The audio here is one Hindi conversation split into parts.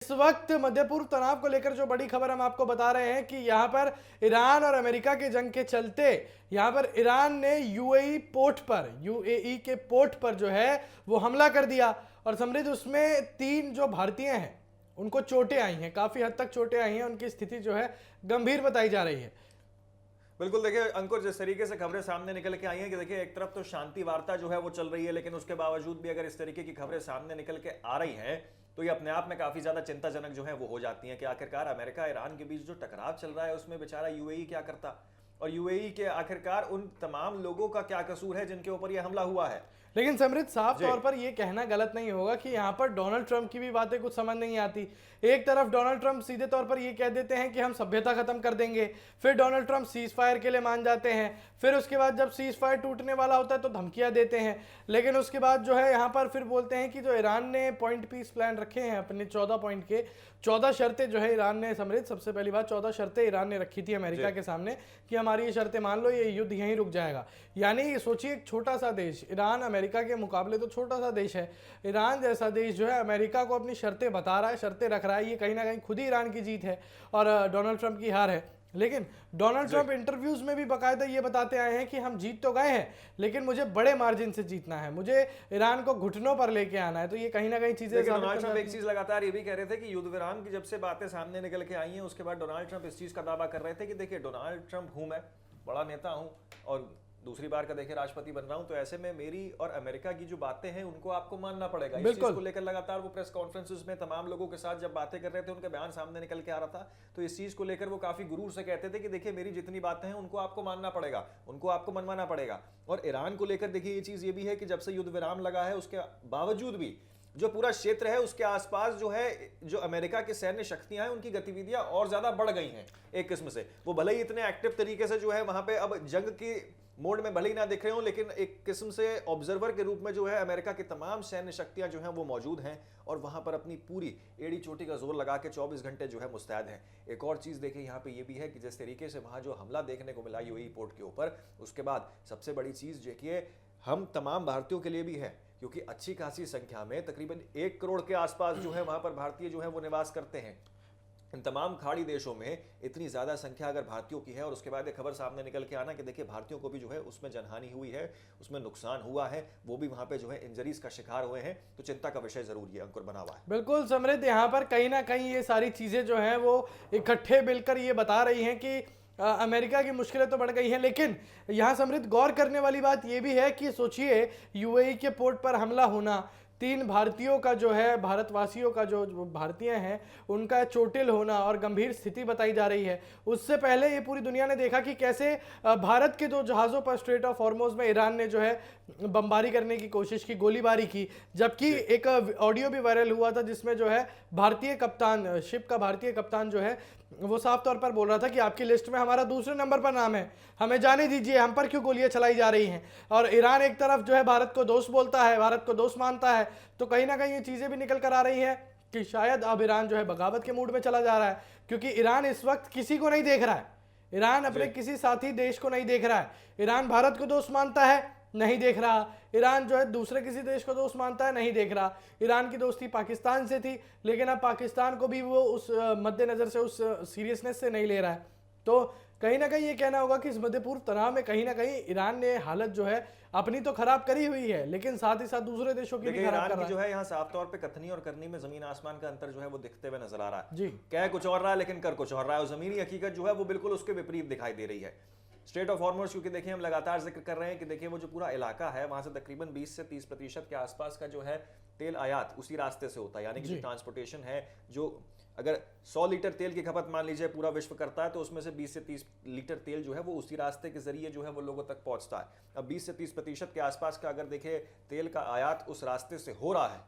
इस वक्त मध्य पूर्व तनाव को लेकर जो बड़ी खबर हम आपको बता रहे हैं कि यहां पर ईरान और अमेरिका की जंग के चलते यहां पर ईरान ने यूएई के पोर्ट पर जो है वो हमला कर दिया। और समृद्ध उसमें 3 जो भारतीय हैं उनको चोटें आई हैं, काफी हद तक चोटें आई हैं, उनकी स्थिति जो है गंभीर बताई जा रही है। बिल्कुल, देखिए अंकुर, जिस तरीके से खबरें सामने निकल के आई हैं कि देखिए एक तरफ तो शांति वार्ता जो है वो चल रही है, लेकिन उसके बावजूद भी अगर इस तरीके की खबरें सामने निकल के आ रही हैं तो ये अपने आप में काफी ज्यादा चिंताजनक जो है वो हो जाती हैं कि आखिरकार अमेरिका ईरान के बीच जो टकराव चल रहा है उसमें बेचारा यूएई क्या करता, और यूएई के आखिरकार उन तमाम लोगों का क्या कसूर है जिनके ऊपर यह हमला हुआ है। लेकिन समृद्ध साफ तौर पर यह कहना गलत नहीं होगा कि यहाँ पर डोनाल्ड ट्रंप की भी बातें कुछ समझ नहीं आती। एक तरफ डोनाल्ड ट्रंप सीधे तौर पर यह कह देते हैं कि हम सभ्यता खत्म कर देंगे, फिर डोनाल्ड ट्रंप सीज फायर के लिए मान जाते हैं, फिर उसके बाद जब सीज फायर टूटने वाला होता है तो धमकियां देते हैं, लेकिन उसके बाद जो है यहाँ पर फिर बोलते हैं कि जो ईरान ने पॉइंट पीस प्लान रखे हैं अपने 14 पॉइंट के 14 शर्तें जो है ईरान ने, समृद्ध सबसे पहली बात 14 शर्तें ईरान ने रखी थी अमेरिका के सामने कि हमारी ये शर्तें मान लो, ये युद्ध यहीं रुक जाएगा। यानी सोचिए एक छोटा सा देश, ईरान अमेरिका के मुकाबले तो छोटा सा देश है, ईरान जैसा देश जो है अमेरिका को अपनी शर्तें बता रहा है, शर्तें रख रहा है, ये कहीं ना कहीं खुद ही ईरान की जीत है और डोनाल्ड ट्रंप की हार है। लेकिन डोनाल्ड ट्रंप इंटरव्यूज में भी बाकायदा ये बताते आए हैं कि हम जीत तो गए हैं लेकिन मुझे बड़े मार्जिन से जीतना है, मुझे ईरान को घुटनों पर लेके आना है। तो ये कहीं ना कहीं चीजें डोनाल्ड ट्रंप एक चीज लगातार ये भी कह रहे थे कि युद्ध विराम की जब से बातें सामने निकल के आई हैं उसके बाद डोनाल्ड ट्रंप इस चीज का दावा कर रहे थे कि देखिए डोनाल्ड ट्रंप हूं मैं, बड़ा नेता हूं और दूसरी बार का देखिए राष्ट्रपति बन रहा हूं, तो ऐसे में मेरी और अमेरिका की जो बातें हैं उनको आपको मानना पड़ेगा। इस चीज को लेकर लगातार वो प्रेस कॉन्फ्रेंसेस में तमाम लोगों के साथ जब बातें कर रहे थे, उनके बयान सामने निकल के आ रहा था, तो इस चीज को लेकर वो काफी गुरूर से कहते थे कि देखिए मेरी जितनी बातें हैं उनको आपको मानना पड़ेगा, उनको आपको मनवाना पड़ेगा। और ईरान को लेकर देखिए ये चीज ये भी है कि जब से युद्ध विराम लगा है उसके बावजूद भी जो पूरा क्षेत्र है उसके आसपास जो है, जो अमेरिका की सैन्य शक्तियां हैं उनकी गतिविधियां और ज्यादा बढ़ गई हैं एक किस्म से। वो भले ही इतने एक्टिव तरीके से जो है वहां पे अब जंग की मोड में भले ही ना दिख रहे हो, लेकिन एक किस्म से ऑब्जर्वर के रूप में जो है अमेरिका की तमाम सैन्य शक्तियां जो हैं वो मौजूद हैं और वहां पर अपनी पूरी एड़ी चोटी का जोर लगा के 24 घंटे जो है मुस्तैद हैं। एक और चीज देखिए यहाँ पे ये भी है कि जिस तरीके से वहां जो हमला देखने को मिला यूएई पोर्ट के ऊपर, उसके बाद सबसे बड़ी चीज देखिए हम तमाम भारतीयों के लिए भी है, क्योंकि अच्छी खासी संख्या में तकरीबन 1 करोड़ के आसपास जो है वहां पर भारतीय जो है वो निवास करते हैं। इन तमाम खाड़ी देशों में इतनी ज्यादा संख्या अगर भारतीयों की है और उसके बाद एक खबर सामने निकल के आना कि देखिए भारतीयों को भी जो है उसमें जनहानि हुई है, उसमें नुकसान हुआ है, वो भी वहां पे जो है इंजरीज का शिकार हुए हैं, तो चिंता का विषय जरूर ये अंकुर बना हुआ है। बिल्कुल समृद्ध, यहाँ पर कहीं ना कहीं ये सारी चीजें जो हैं वो इकट्ठे मिलकर ये बता रही हैं कि अमेरिका की मुश्किलें तो बढ़ गई हैं। लेकिन यहाँ समृद्ध गौर करने वाली बात यह भी है कि सोचिए यूएई के पोर्ट पर हमला होना, 3 भारतीयों का जो है, भारतवासियों का जो भारतीय हैं उनका चोटिल होना और गंभीर स्थिति बताई जा रही है। उससे पहले ये पूरी दुनिया ने देखा कि कैसे भारत के 2 जहाज़ों पर स्ट्रेट ऑफ हॉर्मुज़ में ईरान ने जो है बमबारी करने की कोशिश की, गोलीबारी की, जबकि एक ऑडियो भी वायरल हुआ था जिसमें जो है भारतीय कप्तान, शिप का भारतीय कप्तान जो है वो साफ तौर पर बोल रहा था कि आपकी लिस्ट में हमारा दूसरे नंबर पर नाम है, हमें जाने दीजिए, हम पर क्यों गोलियां चलाई जा रही हैं। और ईरान एक तरफ जो है भारत को दोस्त बोलता है, भारत को दोस्त मानता है, तो कहीं ना कहीं ये चीजें भी निकल कर आ रही हैं कि शायद अब ईरान जो है बगावत के मूड में चला जा रहा है, क्योंकि ईरान इस वक्त किसी को नहीं देख रहा है, ईरान अपने किसी साथी देश को नहीं देख रहा है। ईरान भारत को दोस्त मानता है, नहीं देख रहा, ईरान जो है दूसरे किसी देश को दोस्त मानता है, नहीं देख रहा। ईरान की दोस्ती पाकिस्तान से थी, लेकिन अब पाकिस्तान को भी वो उस मद्देनजर से, उस सीरियसनेस से नहीं ले रहा है। तो कहीं ना कहीं ये कहना होगा कि इस मध्य पूर्व तनाव में कहीं ना कहीं ईरान ने हालत जो है अपनी तो खराब करी हुई है, लेकिन साथ ही साथ दूसरे देशों की भी खराब कर रहा है। जो है यहाँ साफ तौर पे कथनी और करनी में जमीन आसमान का अंतर जो है वो दिखते हुए नजर आ रहा है। जी, कह कुछ और रहा है लेकिन कर कुछ और रहा है, और जमीनी हकीकत जो है वो बिल्कुल उसके विपरीत दिखाई दे रही है। स्ट्रेट ऑफ हॉर्मुज़, क्योंकि देखिए हम लगातार जिक्र कर रहे हैं कि देखिए वो जो पूरा इलाका है वहां से तकरीबन 20 से 30% के आसपास का जो है तेल आयात उसी रास्ते से होता है, यानी कि जो ट्रांसपोर्टेशन है, जो अगर 100 लीटर तेल की खपत मान लीजिए पूरा विश्व करता है, तो उसमें से 20 से 30 लीटर तेल जो है वो उसी रास्ते के जरिए जो है वो लोगों तक पहुंचता है। अब 20 से 30% के आसपास का अगर देखें तेल का आयात उस रास्ते से हो रहा है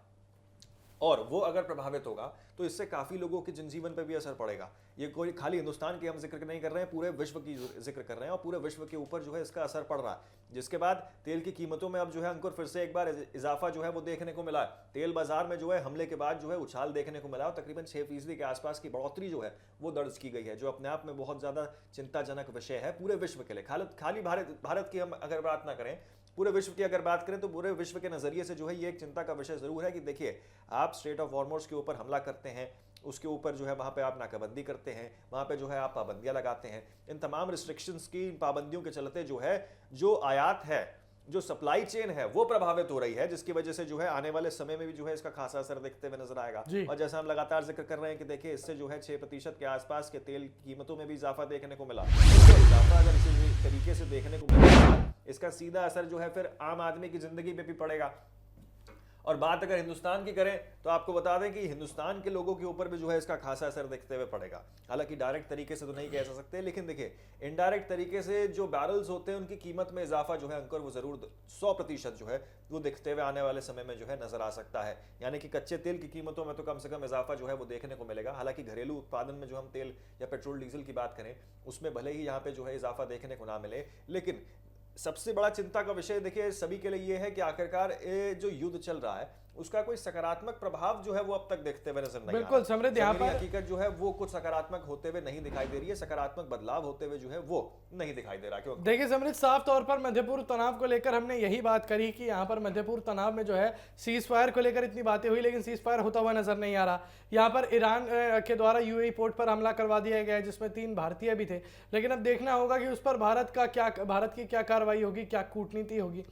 और वो अगर प्रभावित होगा तो इससे काफी लोगों के जनजीवन पर भी असर पड़ेगा। ये कोई खाली हिंदुस्तान की हम जिक्र नहीं कर रहे हैं, पूरे विश्व की जिक्र कर रहे हैं और पूरे विश्व के ऊपर जो है इसका असर पड़ रहा है। जिसके बाद तेल की कीमतों में अब जो है अंकुर फिर से एक बार इजाफा जो है वो देखने को मिला। तेल बाजार में जो है हमले के बाद जो है उछाल देखने को मिला और तकरीबन 6% के आसपास की बढ़ोतरी जो है वो दर्ज की गई है, जो अपने आप में बहुत ज्यादा चिंताजनक विषय है पूरे विश्व के लिए। खाली भारत की हम अगर बात ना करें, पूरे विश्व की अगर बात करें तो पूरे विश्व के नजरिए से जो है ये एक चिंता का विषय जरूर है कि देखिए आप स्ट्रेट ऑफ हॉर्मुज़ के ऊपर हमला करते हैं, उसके ऊपर जो है वहाँ पे आप नाकाबंदी करते हैं, वहाँ पे जो है आप पाबंदियाँ लगाते हैं। इन तमाम रिस्ट्रिक्शंस की, इन पाबंदियों के चलते जो है जो आयात है, जो सप्लाई चेन है वो प्रभावित हो रही है, जिसकी वजह से जो है आने वाले समय में भी जो है इसका खासा असर देखते हुए नजर आएगा। और जैसा हम लगातार जिक्र कर रहे हैं कि देखिए इससे जो है 6% के आसपास के तेल की कीमतों में भी इजाफा देखने को मिला। तो इजाफा अगर इसी तरीके से देखने को मिलेगा, इसका सीधा असर जो है फिर आम आदमी की जिंदगी पे भी पड़ेगा। और बात अगर हिंदुस्तान की करें तो आपको बता दें कि हिंदुस्तान के लोगों के ऊपर भी जो है इसका खासा असर देखते हुए पड़ेगा। हालांकि डायरेक्ट तरीके से तो नहीं कह सकते, लेकिन देखिए इनडायरेक्ट तरीके से जो बैरल्स होते हैं उनकी कीमत में इजाफा जो है अंकर वो जरूर 100% जो है वो दिखते हुए आने वाले समय में जो है नजर आ सकता है। यानी कि कच्चे तेल की कीमतों में तो कम से कम इजाफा जो है वो देखने को मिलेगा। हालांकि घरेलू उत्पादन में जो हम तेल या पेट्रोल डीजल की बात करें उसमें भले ही यहाँ पे जो है इजाफा देखने को ना मिले, लेकिन सबसे बड़ा चिंता का विषय देखिए सभी के लिए यह है कि आखिरकार ये जो युद्ध चल रहा है उसका कोई सकारात्मक प्रभाव जो है वो अब तक देखते हुए नजर नहीं बिल्कुल समृद्ध, यहाँ पर हकीकत जो है वो कुछ सकारात्मक होते हुए नहीं दिखाई दे रही है, सकारात्मक बदलाव होते हुए जो है वो नहीं दिखाई दे रहा। क्यों? देखिए समृद्ध, साफ तौर पर मध्य पूर्व तनाव को लेकर हमने यही बात करी कि यहाँ पर मध्य पूर्व तनाव में जो है सीज फायर को लेकर इतनी बातें हुई, लेकिन सीज फायर होता हुआ नजर नहीं आ रहा। यहाँ पर ईरान के द्वारा यूएई पोर्ट पर हमला करवा दिया गया है जिसमें 3 भारतीय भी थे, लेकिन अब देखना होगा कि उस पर भारत की क्या कार्रवाई होगी, क्या कूटनीति होगी।